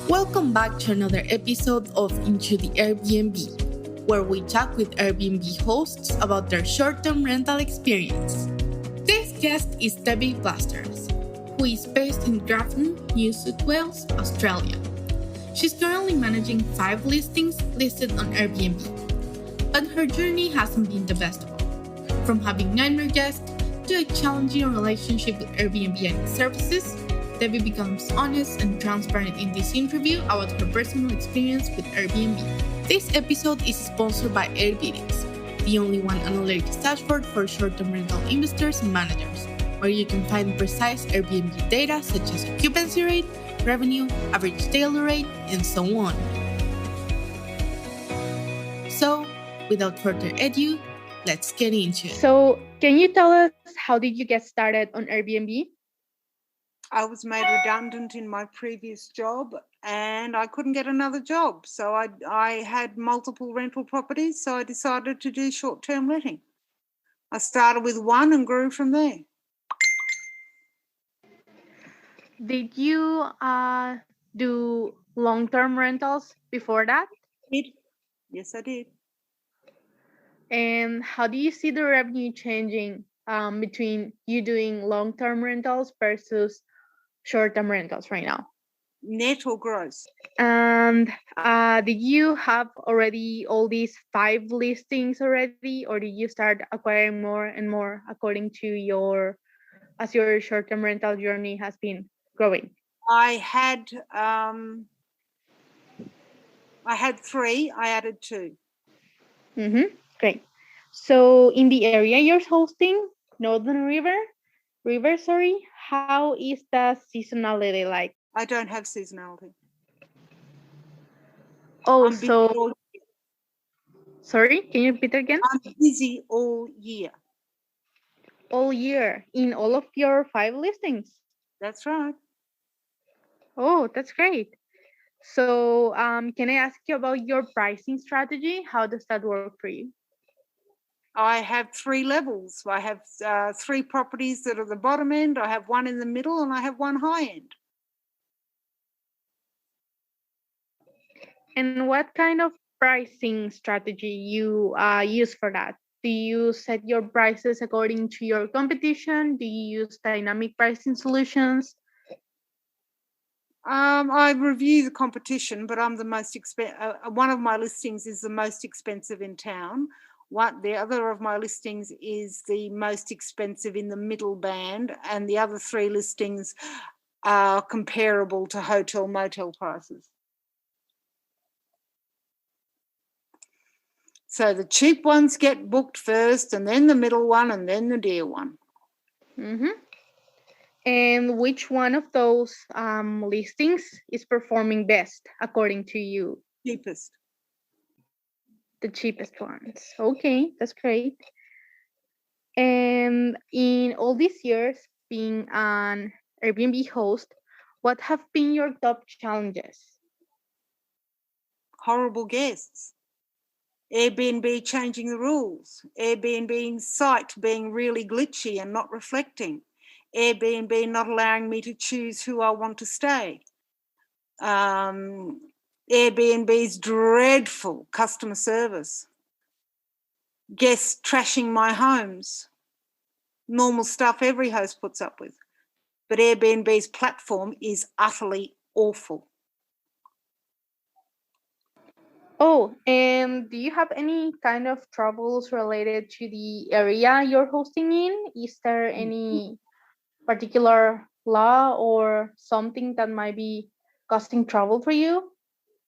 Welcome back to another episode of Into the Airbnb, where we talk with Airbnb hosts about their short-term rental experience. This guest is Debbie Vlastaras, who is based in Grafton, New South Wales, Australia. She's currently managing 5 listings listed on Airbnb, but her journey hasn't been the best of all. From having nightmare guests to a challenging relationship with Airbnb and its services, Debbie becomes honest and transparent in this interview about her personal experience with Airbnb. This episode is sponsored by Airbnb, the only one analytics dashboard for short-term rental investors and managers, where you can find precise Airbnb data such as occupancy rate, revenue, average daily rate, and so on. So, without further ado, let's get into it. So, can you tell us how did you get started on Airbnb? I was made redundant in my previous job and I couldn't get another job. So I had multiple rental properties, so I decided to do short-term letting. I started with one and grew from there. Did you do long-term rentals before that? Yes, I did. And how do you see the revenue changing between you doing long-term rentals versus short-term rentals right now? Net or gross? And did you have already all these 5 listings already, or did you start acquiring more and more according to as your short-term rental journey has been growing? I had 3. I added 2. Great. So in the area you're hosting, Northern River, how is the seasonality like? I don't have seasonality. Oh, sorry, can you repeat again? I'm busy all year. All year in all of your 5 listings? That's right. Oh, that's great. So can I ask you about your pricing strategy? How does that work for you? I have 3 levels. I have 3 properties that are the bottom end, I have 1 in the middle, and I have 1 high end. And what kind of pricing strategy you use for that? Do you set your prices according to your competition? Do you use dynamic pricing solutions? I review the competition, but I'm the most one of my listings is the most expensive in town. The other of my listings is the most expensive in the middle band, and the other 3 listings are comparable to hotel motel prices. So the cheap ones get booked first, and then the middle one, and then the dear one. And which one of those listings is performing best according to you? Cheapest. The cheapest ones. Okay, that's great. And in all these years being an Airbnb host, what have been your top challenges? Horrible guests. Airbnb changing the rules. Airbnb's site being really glitchy and not reflecting. Airbnb not allowing me to choose who I want to stay. Airbnb's dreadful customer service. Guests trashing my homes. Normal stuff every host puts up with. But Airbnb's platform is utterly awful. Oh, and do you have any kind of troubles related to the area you're hosting in? Is there any particular law or something that might be causing trouble for you?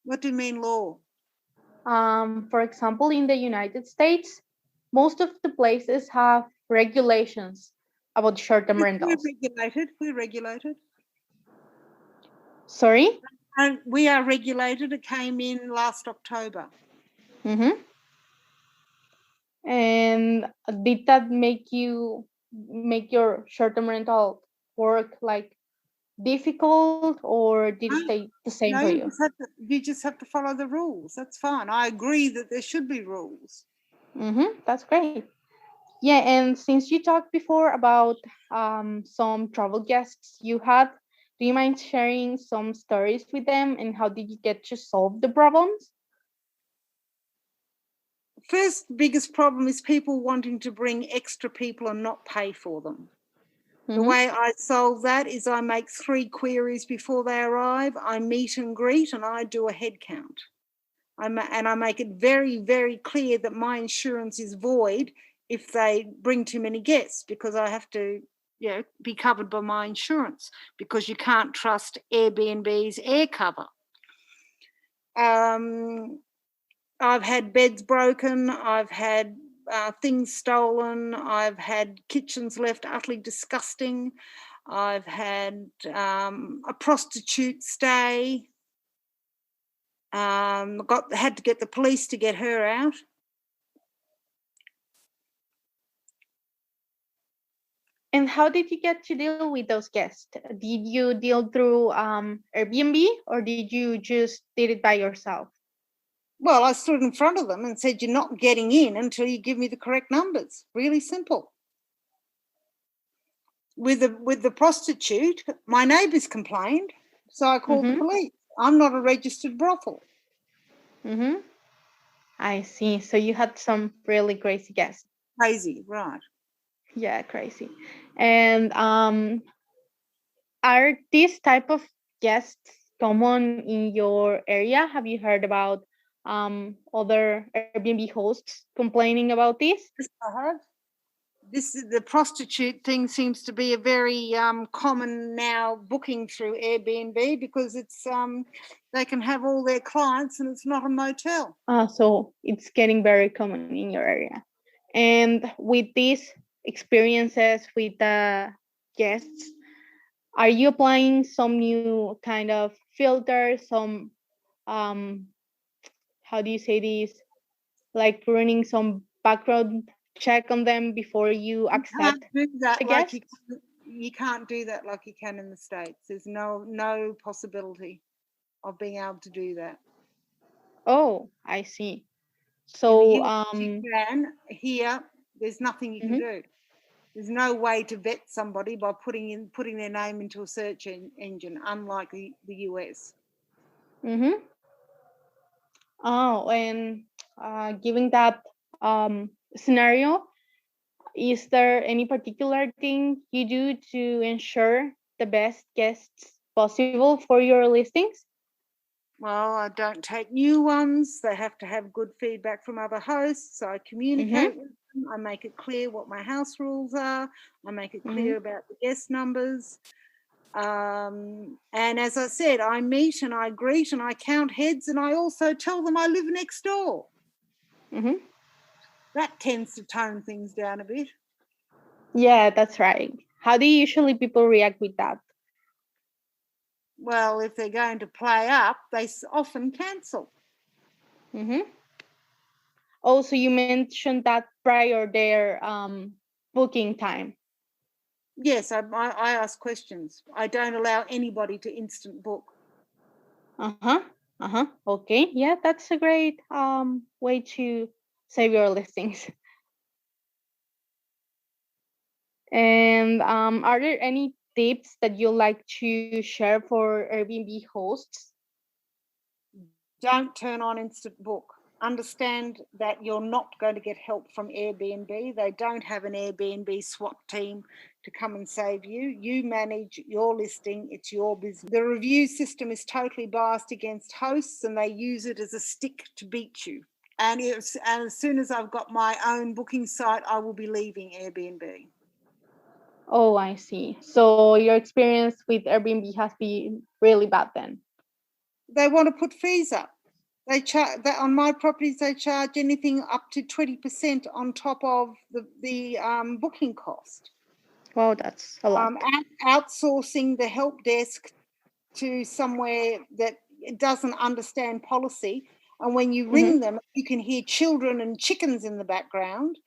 What do you mean law? For example, in the United States, most of the places have regulations about short-term rentals. We're regulated. Sorry? We are regulated. It came in last October. And did that make your short-term rental work like difficult, or did it stay the same for you? You just have to follow the rules. That's fine. I agree that there should be rules. That's great. Yeah, and since you talked before about some travel guests you had, Do you mind sharing some stories with them and how did you get to solve the problems? First biggest problem is people wanting to bring extra people and not pay for them. The way I solve that is I make 3 queries before they arrive. I meet and greet and I do a head count. And I make it very, very clear that my insurance is void if they bring too many guests, because I have to be covered by my insurance, because you can't trust Airbnb's air cover. I've had beds broken. I've had things stolen. I've had kitchens left utterly disgusting. I've had a prostitute stay. Had to get the police to get her out. And how did you get to deal with those guests? Did you deal through Airbnb or did you just did it by yourself? Well, I stood in front of them and said, "You're not getting in until you give me the correct numbers." Really simple. With the prostitute, my neighbours complained, so I called the police. I'm not a registered brothel. I see. So you had some really crazy guests. Crazy, right? Yeah, crazy. And are these type of guests common in your area? Have you heard about other Airbnb hosts complaining about this? Yes, I have. The prostitute thing seems to be a very common now booking through Airbnb, because it's they can have all their clients and it's not a motel. So it's getting very common in your area. And with these experiences with the guests, are you applying some new kind of filters, some how do you say this, like running some background check on them before you accept the guests? You can't do that like you can in the States. There's no possibility of being able to do that. Oh, I see. So you can. Here, there's nothing you can do. There's no way to vet somebody by putting their name into a search engine, unlike the US. Oh, and given that scenario, is there any particular thing you do to ensure the best guests possible for your listings? Well, I don't take new ones. They have to have good feedback from other hosts. I communicate with them. I make it clear what my house rules are. I make it clear about the guest numbers. And as I said, I meet and I greet and I count heads, and I also tell them I live next door. That tends to tone things down a bit. Yeah, that's right. How do usually people react with that? Well, if they're going to play up, they often cancel. Oh, so you mentioned that prior their booking time. Yes, I ask questions. I don't allow anybody to instant book. Okay, yeah, that's a great way to save your listings. And are there any tips that you like to share for Airbnb hosts? Don't turn on instant book. Understand that you're not going to get help from Airbnb. They don't have an Airbnb SWAT team to come and save you. You manage your listing. It's your business. The review system is totally biased against hosts, and they use it as a stick to beat you. And as soon as I've got my own booking site, I will be leaving Airbnb. Oh, I see. So your experience with Airbnb has been really bad then. They want to put fees up. They charge that on my properties. They charge anything up to 20% on top of the booking cost. Wow, that's a lot. Outsourcing the help desk to somewhere that doesn't understand policy, and when you ring them, you can hear children and chickens in the background.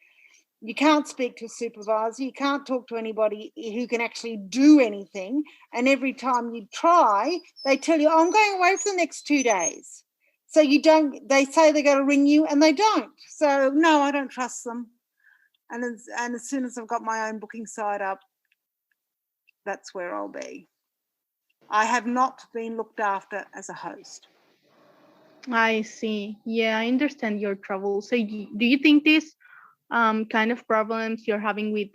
You can't speak to a supervisor. You can't talk to anybody who can actually do anything. And every time you try, they tell you, "Oh, I'm going away for the next 2 days." So they say they're going to ring you and they don't. So no, I don't trust them. And as soon as I've got my own booking site up, that's where I'll be. I have not been looked after as a host. I see. Yeah, I understand your trouble. So, do you think these kind of problems you're having with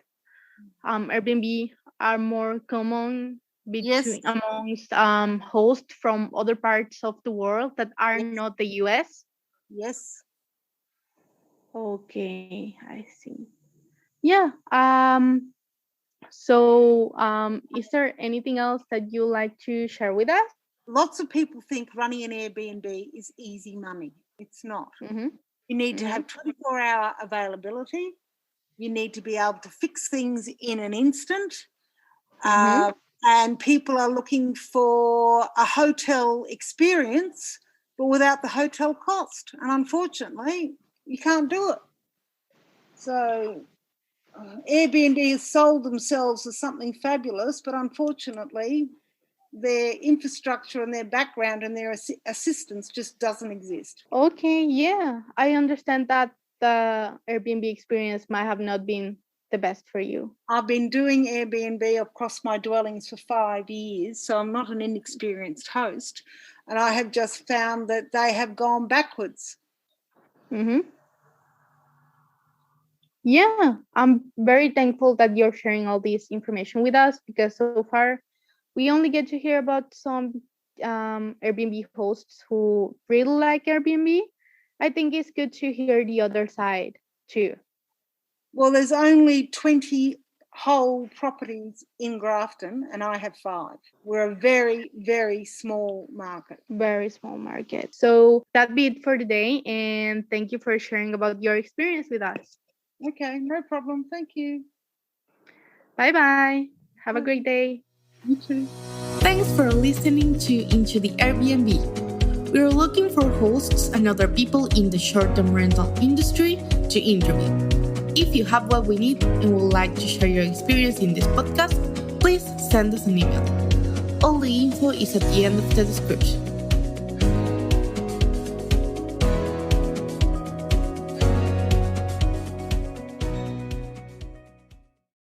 Airbnb are more common Yes, between amongst hosts from other parts of the world that are yes, not the US? yes. Okay, I see. Yeah. So, is there anything else that you like to share with us? Lots of people think running an Airbnb is easy money. It's not. Mm-hmm. You need to Mm-hmm. have 24-hour availability. You need to be able to fix things in an instant. Mm-hmm. And people are looking for a hotel experience, but without the hotel cost. And unfortunately, you can't do it. So Airbnb has sold themselves as something fabulous, but unfortunately, their infrastructure and their background and their assistance just doesn't exist. Okay, yeah, I understand that the Airbnb experience might have not been the best for you. I've been doing Airbnb across my dwellings for 5 years, so I'm not an inexperienced host. And I have just found that they have gone backwards. Mm-hmm. Yeah, I'm very thankful that you're sharing all this information with us because so far we only get to hear about some Airbnb hosts who really like Airbnb. I think it's good to hear the other side too. Well, there's only 20 whole properties in Grafton, and I have 5. We're a very, very small market. Very small market. So that'd be it for today. And thank you for sharing about your experience with us. Okay, no problem. Thank you. Bye bye. Have a great day. You too. Thanks for listening to Into the Airbnb. We're looking for hosts and other people in the short-term rental industry to interview. If you have what we need and would like to share your experience in this podcast, please send us an email. All the info is at the end of the description.